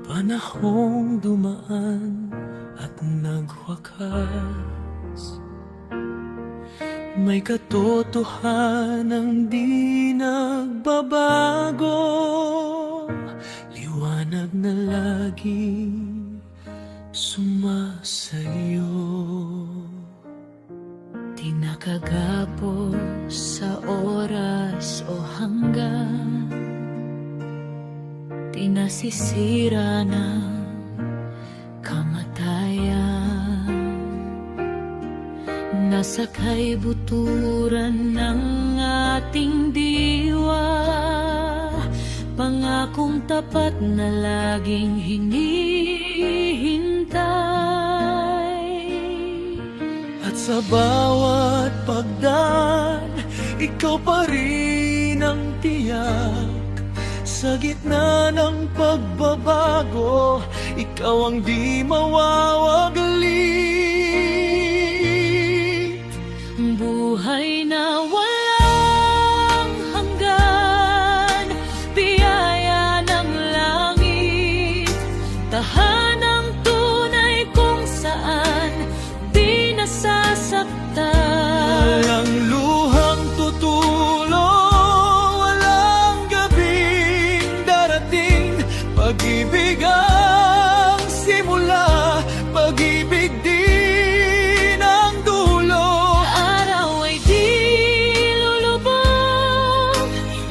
panahong dumaan at nagwakas, may katotohanang di nagbabago, liwanag na laging sumasayo. Di nakagapos sa oras o hanggan, di nasisira ng kamatayan. Nasa kaibuturan ng ating diwa, pangakong tapat na laging hinihintay. At sa bawat pagdaan, ikaw pa rin ang tiyak. Sa gitna ng pagbabago, ikaw ang di mawawaglit. Buhay na walang hanggan, biyaya ng langit, tahanang tunay kung saan di nasasaktan. Walang luhang tutulo, walang gabing darating. Pag-ibig ang simula, pag-ibig din ang dulo. Araw ay di lulubog,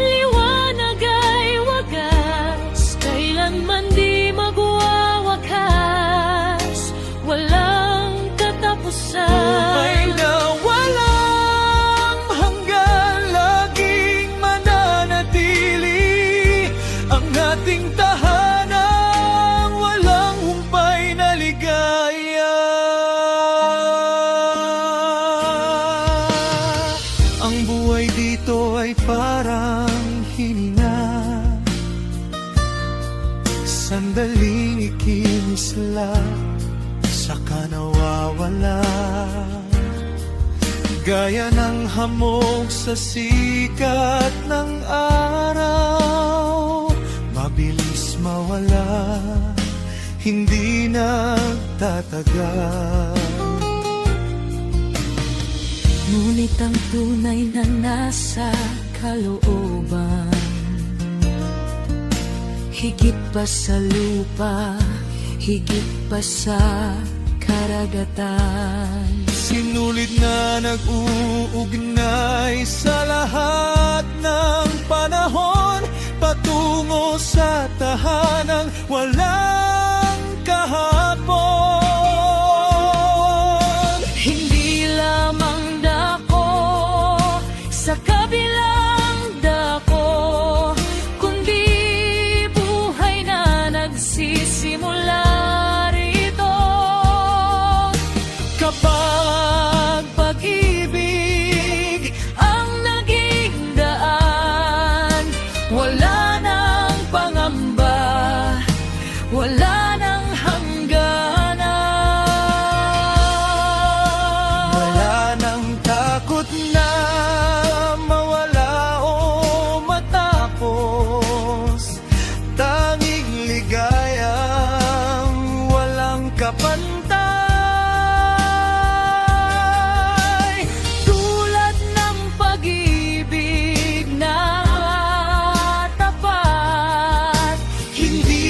liwanag ay wagas, kailanman di magwawakas, walang katapusan. Buhay na walang hanggan, laging mananatili ang ating tahanang walang humpay na ligaya. Ang buhay dito ay parang hininga, sandaling ikinisla, saka nawawala. Gaya ng hamog sa sikat ng araw, mabilis mawala, hindi nagtatagal. Ngunit ang tunay na nasa kalooban. Higit pa sa lupa, higit pa sa karagatan. Sinulit na nag-uugnay sa lahat ng panahon, patungo sa tahanang walang kahapon. Hindi lamang dako sa kabilang dako, kundi buhay na nagsisimula rito. Kapag pag-ibig Ang naging daan, wala nang pangamba, wala nang hangganan. wala nang takot na mawala o matapos, tanging ligayang walang kapantay. Tulad ng pag-ibig na tapat, Hindi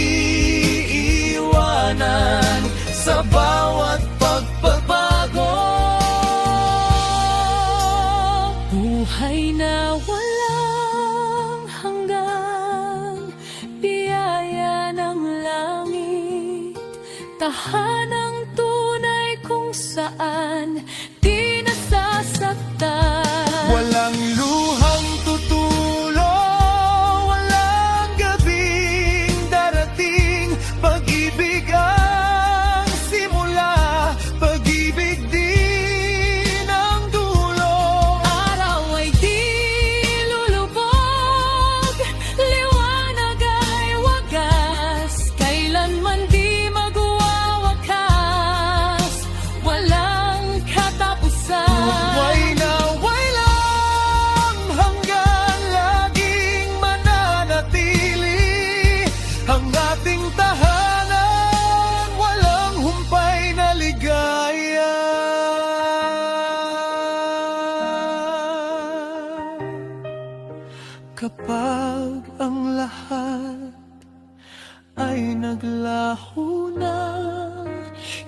iwanan sa bawat pagbabago. buhay na walang hanggan, biyaya ng langit, tahanang tunay kung saan di nasasaktan. Walang luhang tutulo, walang gabing darating. Pag-ibig ang simula, pag-ibig din ang dulo. Araw ay di lulubog, liwanag ay wagas, kailanman di magwawakas, walang katapusan. Buhay na walang hanggan, laging mananatili ang ating tahanan, walang humpay na ligaya. Kapag ang lahat ay naglaho na,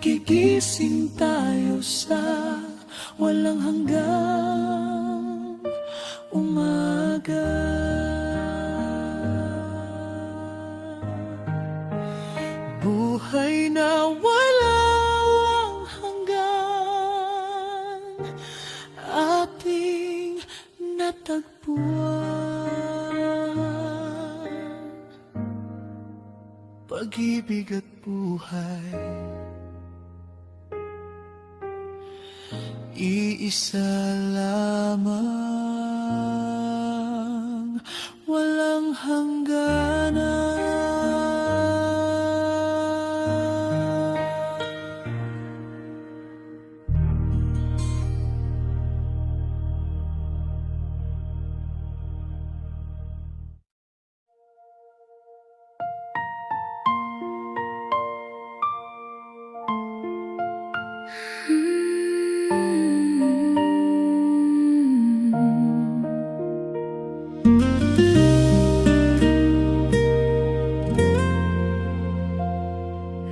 gigising tayo sa walang hanggang umaga. Buhay na walang hanggan, ating natagpuan. Pag-ibig at buhay, iisa lamang, walang hangganan.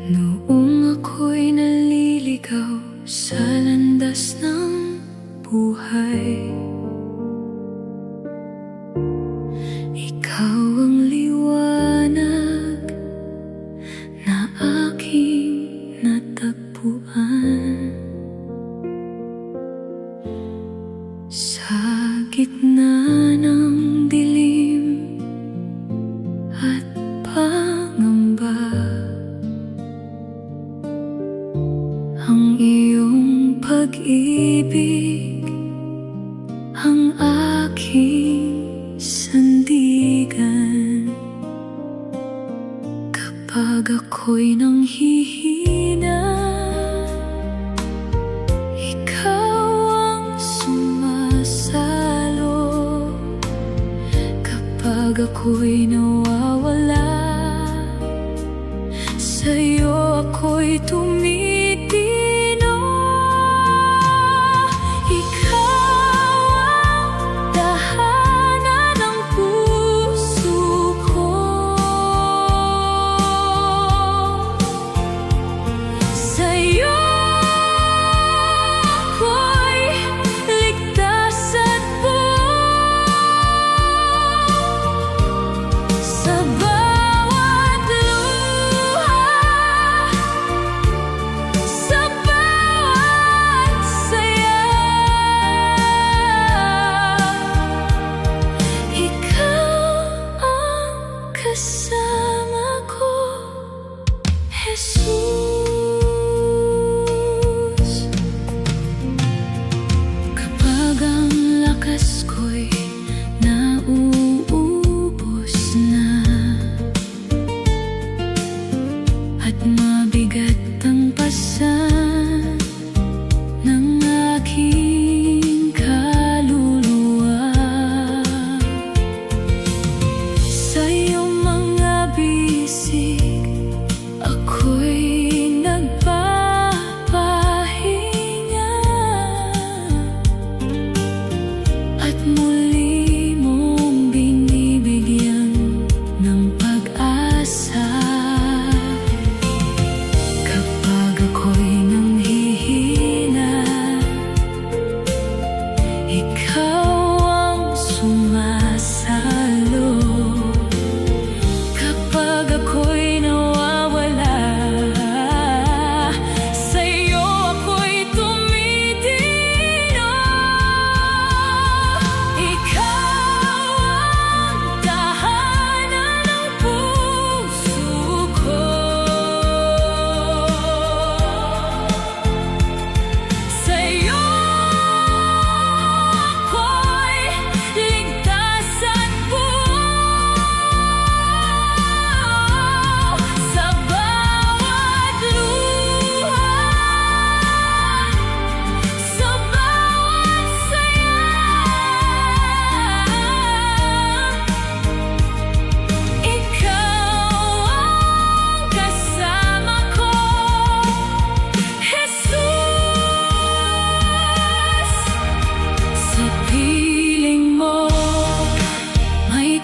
Noong ako'y naliligaw sa landas ng buhay, ikaw ang liwanag na aking natagpuan. Sa gitna ng dilim at pangamba, ang iyong pag-ibig ang aking sandigan. Kapag ako'y nanghihina, ikaw ang sumasalo. Kapag ako'y nawawala, sa'yo ako'y tumitino. Ikaw ang tahanan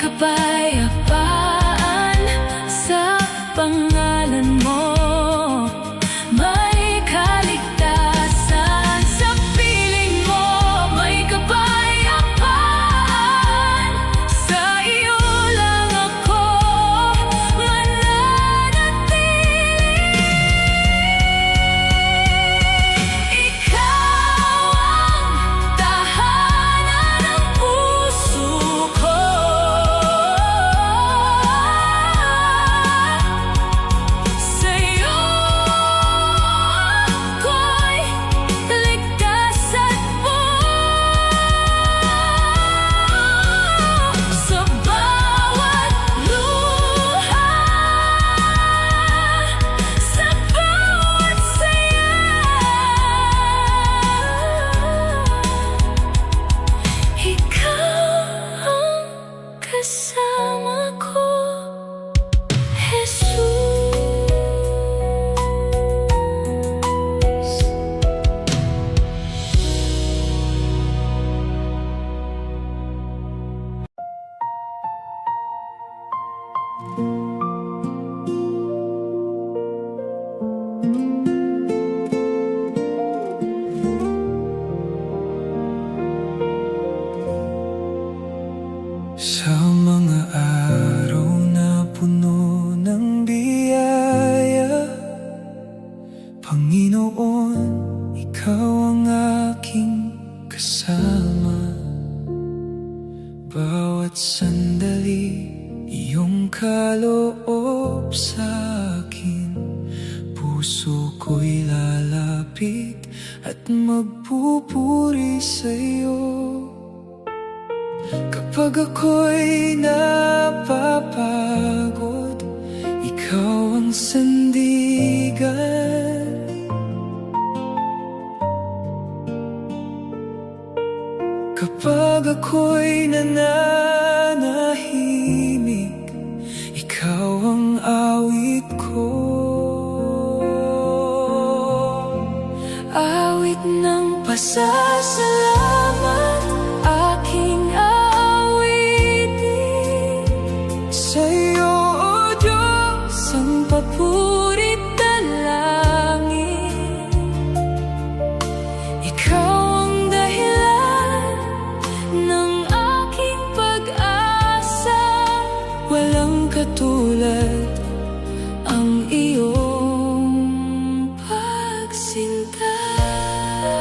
kapayapaan sa pangalan mo. May kaligtasan sa piling mo. May kapayapaan sa iyo lang ako mananatili. Ikaw ang tahanan ng puso ko. Sa'yo ako'y ligtas at buo. Sa bawat luha, sa bawat saya, ikaw ang kasama ko, Jesus. Sa mga araw na puno ng biyaya, Panginoon, Ikaw ang aking kasama. Bawat sandali, iyong kaloob sa akin. Puso ko'y lalapit at magpupuri sa'yo. Kapag ako'y napapagod, ikaw ang sandigan. Kapag ako'y nananahimik, ikaw ang awit ko. Awit ng pasasalamat, aking aawitin. Sa'yo, O Diyos, Ang papurit dalangin. Ikaw ang dahilan ng aking pag-asa. Walang katulad ang iyong pagsinta.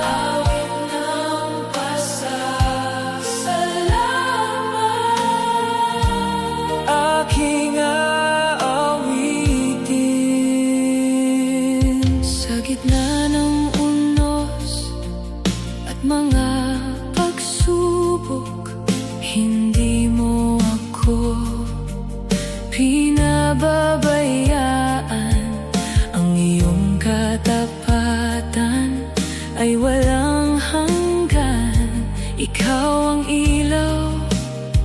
Awit ng pasasalamat, aking aawitin. sa gitna ng unos at mga pagsubok, hindi mo ako pinababayaan. Ang iyong katapatan ay walang hanggan. Ikaw ang ilaw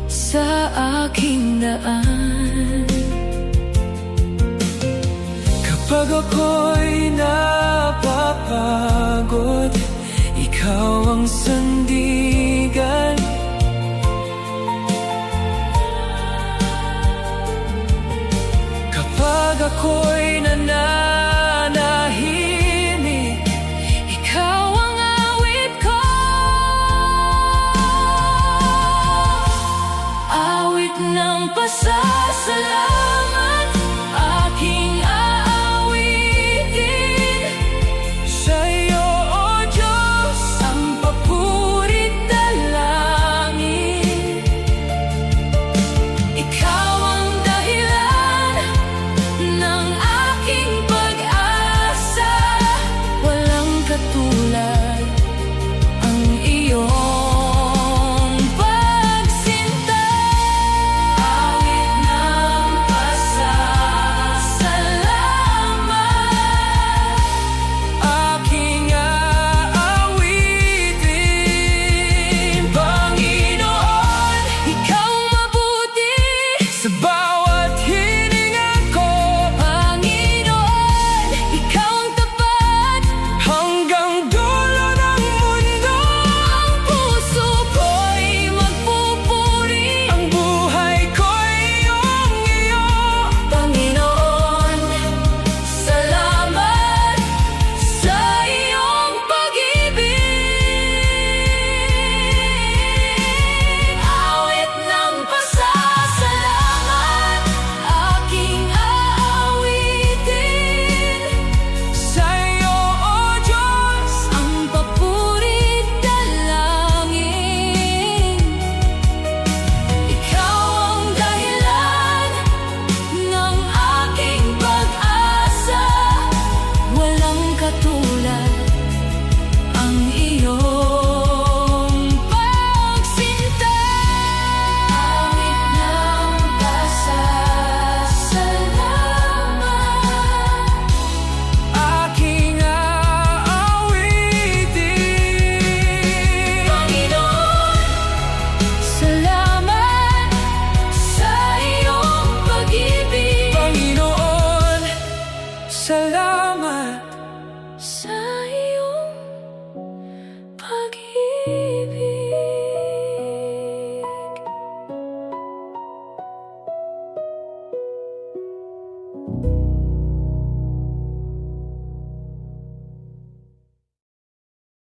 sa aking daan. Kapag ako'y napapagod, ikaw ang sandigan. Kapag ako'y nananahimik, ikaw ang awit ko. Awit ng pasasalamat, aking